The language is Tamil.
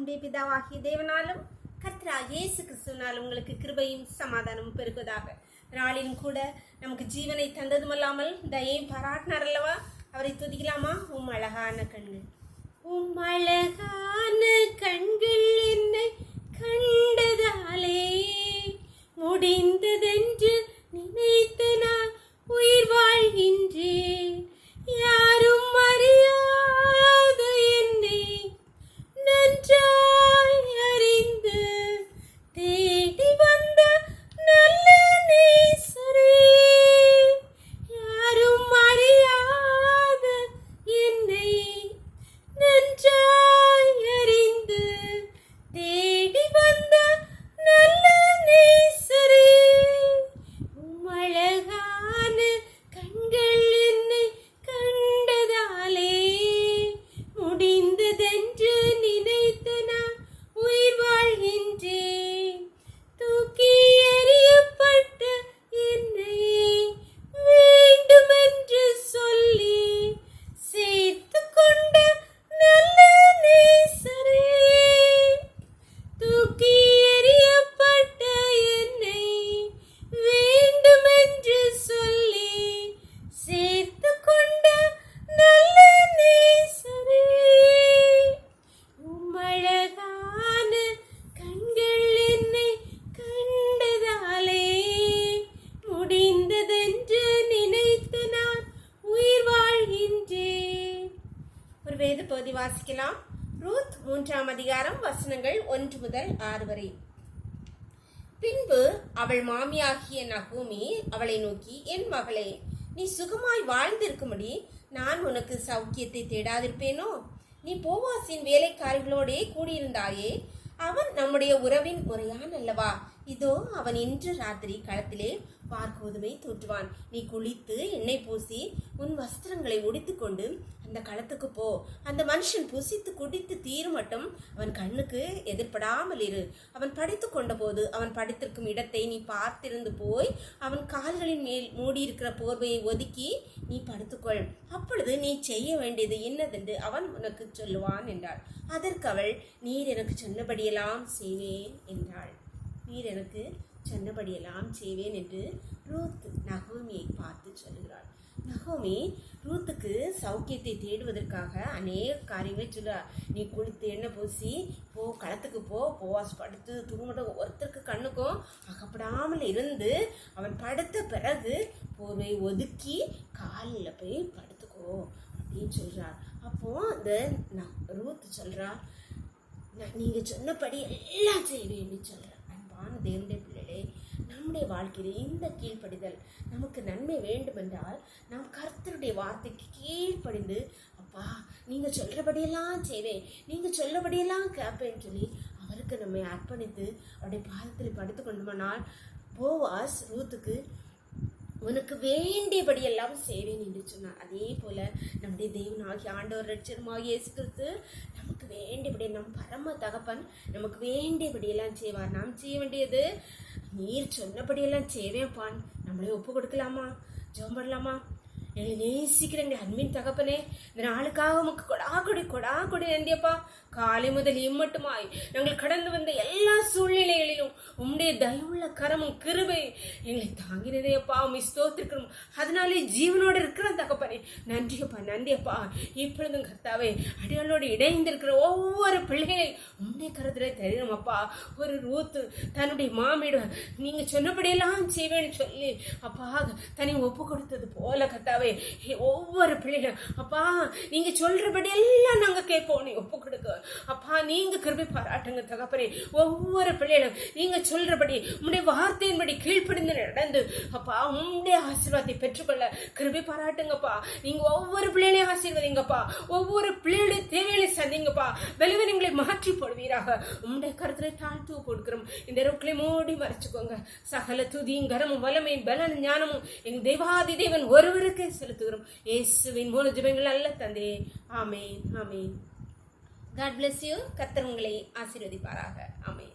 நம்முடைய பிதாவாகிய தேவனாலும் கர்த்தராகிய இயேசு கிறிஸ்துவினால் உங்களுக்கு கிருபையும் சமாதானமும் பெருகுவதாக. நாளிலும் கூட நமக்கு ஜீவனை தந்ததுமல்லாமல் தயையும் பாராட்டினார் அல்லவா? அவரை துதிக்கலாமா? உம் அழகான கண்கள், உம் அழகான கண்கள் என்னை கண்டதாலே முடிந்ததென்று நினைத்து நான் உயிர் வாழ்கின்றேன். யாரும் அறியாத என்னை நன்றாய் அறிந்து தேடி வந்த நல்ல நேசரே, யாரும் அறியாத என்னை நன்றாய் அறிந்து தேடி வந்த நல்ல நேசரே, உம் அழகான கண்கள் என்னை கண்டதாலே முடிந்ததென்று நினைத்து நான் உயிர் வாழ்கின்றேன். தூக்கி எறியப்பட்ட என்னை வேண்டுமென்று சொல்லி சேர்த்து கொண்ட நல்ல நேசரே, தூக்கி எறியப்பட்ட என்னை வேண்டுமென்று சொல்லி சேர்த்து கொண்ட நல்ல நேசரே, உம் அழகான கண்கள் என்னை கண்டதாலே முடிந்ததென்று நினைத்து நான் உயிர் வாழ்கின்றேன். ஒரு வேத பகுதி வாசிக்கலாம். ரூத் 3ஆம் அதிகாரம் வசனங்கள் 1 முதல் 6 வரை. பின்பு அவள் மாமியாகிய நகோமி அவளை நோக்கி, என் மகளே, நீ சுகமாய் வாழ்ந்திருக்கும்படி நான் உனக்கு சௌக்கியத்தை தேடாதிருப்பேனோ? நீ போவாசின் வேலைக்காரிகளோடே கூடியிருந்தாயே, அவன் நம்முடைய உறவின் முறையான் அல்லவா? இதோ அவன் இன்று ராத்திரி களத்திலே வார்கோதுமை தூற்றுவான். நீ குளித்து எண்ணெய் பூசி உன் வஸ்திரங்களை உடித்துக்கொண்டு அந்த களத்துக்கு போ. அந்த மனுஷன் புசித்து குடித்து தீரும் மட்டும் அவன் கண்ணுக்கு எதிர்படாமல் இரு. அவன் படித்து கொண்ட போது அவன் படித்திருக்கும் இடத்தை நீ பார்த்திருந்து போய் அவன் கால்களின் மேல் மூடியிருக்கிற போர்வையை ஒதுக்கி நீ படுத்துக்கொள். அப்பொழுது நீ செய்ய வேண்டியது என்னதென்று அவன் உனக்கு சொல்லுவான் என்றாள். அதற்கு அவள், நீர் எனக்கு சொன்னபடியெல்லாம் செய்வேன் என்றாள். நீர் எனக்கு சொன்னபடியெல்லாம் செய்வேன் என்று ரூத் நகோமியை பார்த்து சொல்லுகிறாள். நகோமி ரூத்துக்கு சௌக்கியத்தை தேடுவதற்காக அநேக காரியங்களை சொல்லுறார். நீ குளித்து எண்ணெய் பூசி போ, களத்துக்கு போ, போவாஸ் படுத்து தூங்கட்டும், ஒருத்தருக்கு கண்ணுக்கும் அகப்படாமல் இருந்து அவன் படுத்த பிறகு போர்வை ஒதுக்கி காலில் போய் படுத்துக்கோ அப்படின்னு சொல்றார். அப்போ அந்த ரூத் சொல்றா, நீங்க சொன்னபடி எல்லாம் செய்வேன்னு சொல்ற. அன்பான தேவனுடைய பிள்ளைகளே, நம்முடைய வாழ்க்கையில் இந்த கீழ்ப்படிதல் நமக்கு நன்மை வேண்டுமென்றால் நாம் கர்த்தருடைய வார்த்தைக்கு கீழ்ப்படிந்து, அப்பா நீங்க சொல்றபடியெல்லாம் செய்வேன், நீங்க சொல்லபடியெல்லாம் கேட்பேன்னு சொல்லி அவருக்கு நம்மை அர்ப்பணித்து அவருடைய பாதத்தில் படுத்து கொண்டோமானால் போவாஸ் ரூத்துக்கு உனக்கு வேண்டியபடியெல்லாம் செய்வேன் என்று சொன்னார். அதே போல நம்முடைய தேவனாகிய ஆண்டவர் ரட்சகருமாகிய இயேசு கிறிஸ்து நமக்கு வேண்டியபடி, நம் பரம தகப்பன் நமக்கு வேண்டியபடியெல்லாம் செய்வார். நாம் செய்ய வேண்டியது, நீர் சொன்னபடியெல்லாம் செய்வேன்ப்பான். நம்மளே ஒப்பு கொடுக்கலாமா? ஜெபம் பண்ணலாமா? எங்களை நேசிக்கிற எங்கள் அன்பின் தகப்பனே, இந்த நாளுக்காக உமக்கு கொடா கொடி நன்றியப்பா. காலை முதல் இம்மட்டுமாய் நாங்கள் கடந்து வந்த எல்லா சூழ்நிலைகளிலும் உம்முடைய தயவுள்ள கரமும் கிருபை எங்களை தாங்கினதேப்பா. உம்மை ஸ்தோத்திரிக்கிறோம். அதனாலே ஜீவனோடு இருக்கிற தகப்பனே நன்றியப்பா. இப்பொழுதும் கர்த்தாவே, அடியாளோடு இணைந்திருக்கிற ஒவ்வொரு பிள்ளைகளை உம்முடைய கருத்துல தெரியுமப்பா. ஒரு ரூத்து தன்னுடைய மாமியிட நீங்க சொன்னபடியெல்லாம் செய்வேன்னு சொல்லி அப்பா தனி ஒப்பு கொடுத்தது போல கர்த்தாவே, ஒவ்வொரு பிள்ளைகளும் அப்பா நீங்க சொல்றபடி எல்லாம் நாங்க கேட்போம். நீ ஒப்பு கொடுக்க அப்பா, நீங்க கிருபை பாராட்டுங்க தகப்பனே. ஒவ்வொரு பிள்ளைகளும் நீங்க சொல்றபடி உம்முடைய வார்த்தையின்படி கீழ்ப்படிந்து நடந்து அப்பா உம்முடைய ஆசீர்வாதத்தை பெற்றுக்கொள்ள கிருபை பாராட்டுங்கப்பா. நீங்க ஒவ்வொரு பிள்ளைகளையும் ஆசீர்வதிங்கப்பா. ஒவ்வொரு பிள்ளைகளுடைய தேவைகளை சந்திங்கப்பா. பலவீனங்களை மாற்றி போடுவீராக. உம்முடைய கருத்துல தாழ்த்து கொடுக்கிறோம். இந்த ரோக்களை மூடி மறைச்சுக்கோங்க. சகல துதியும் கரமும் வல்லமையும் பலன் ஞானமும் எங்க தேவாதி தேவன் ஒருவருக்கே செலுத்துகிறோம். இயேசுவின் மூல ஜெபங்கள் அல்ல தந்தே. ஆமென் ஆமென். God bless you. கர்த்தர் உங்களை ஆசீர்வதிப்பாராக. ஆமென்.